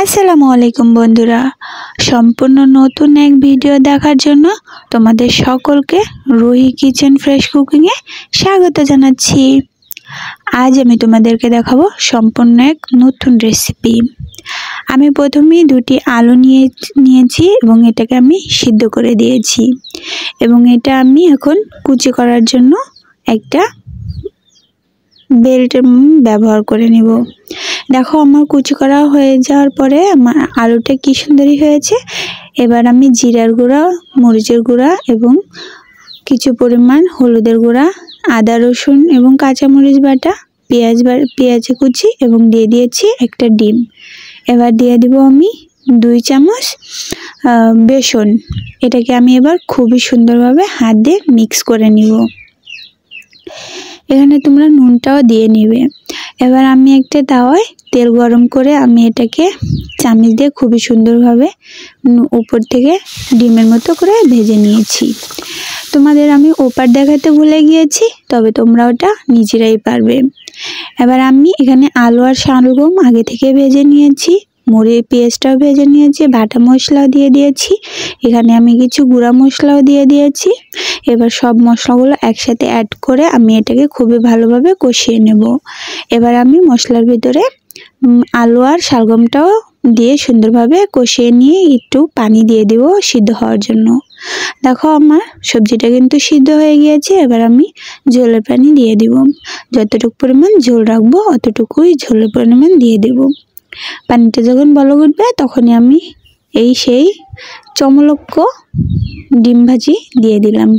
আসসালামু আলাইকুম বন্ধুরা, সম্পূর্ণ নতুন এক ভিডিও দেখার জন্য তোমাদের সকলকে রুহি কিচেন ফ্রেশ কুকিংয়ে স্বাগত জানাচ্ছি। আজ আমি তোমাদেরকে দেখাবো সম্পূর্ণ এক নতুন রেসিপি। আমি প্রথমেই দুটি আলু নিয়েছি এবং এটাকে আমি সিদ্ধ করে দিয়েছি এবং এটা আমি এখন কুচি করার জন্য একটা বেল্ট ব্যবহার করে নিব। দেখো আমার কুচি করা হয়ে যাওয়ার পরে আমার আলুটা কি সুন্দরই হয়েছে। এবার আমি জিরার গুঁড়া, মরিচের গুঁড়া এবং কিছু পরিমাণ হলুদের গুঁড়া, আদা রসুন এবং কাঁচামরিচ বাটা, পেঁয়াজ কুচি এবং দিয়ে দিয়েছি একটা ডিম। এবার দিয়ে দিব আমি 2 চামচ বেসন। এটাকে আমি এবার খুবই সুন্দরভাবে হাত দিয়ে মিক্স করে নিব। এখানে তোমরা নুনটাও দিয়ে নিবে। এবার আমি একটা তাওয়ায় তেল গরম করে আমি এটাকে চামচ দিয়ে খুবই সুন্দরভাবে উপর থেকে ডিমের মতো করে ভেজে নিয়েছি। তোমাদের আমি ওপার দেখাতে ভুলে গিয়েছি, তবে তোমরা ওটা নিজেরাই পারবে। এবার আমি এখানে আলু আর শালগম আগে থেকে ভেজে নিয়েছি, পেঁয়াজটাও ভেজে নিয়েছি, বাটা মশলাও দিয়ে দিয়েছি, এখানে আমি কিছু গুঁড়া মশলাও দিয়ে দিয়েছি। এবার সব মশলাগুলো একসাথে অ্যাড করে আমি এটাকে খুবই ভালোভাবে কষিয়ে নেব। এবার আমি মশলার ভিতরে আলু আর শালগমটাও দিয়ে সুন্দরভাবে কষিয়ে নিয়ে একটু পানি দিয়ে দেব সিদ্ধ হওয়ার জন্য। দেখো আমার সবজিটা কিন্তু সিদ্ধ হয়ে গিয়েছে। এবার আমি ঝোলের পানি দিয়ে দিব, যতটুকু পরিমাণ ঝোল রাখবো অতটুকুই ঝোলের পরিমাণ দিয়ে দেব। পানিটা যখন বলক উঠবে তখনই আমি সেই চমলক্ষ ডিম ভাজি দিয়ে দিলাম।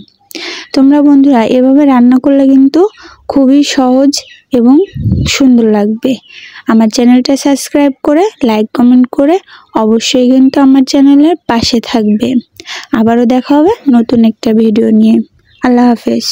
তোমরা বন্ধুরা এভাবে রান্না করলে কিন্তু খুবই সহজ এবং সুন্দর লাগবে। আমার চ্যানেলটা সাবস্ক্রাইব করে লাইক কমেন্ট করে অবশ্যই কিন্তু আমার চ্যানেলের পাশে থাকবে। আবারও দেখা হবে নতুন একটা ভিডিও নিয়ে। আল্লাহ হাফেজ।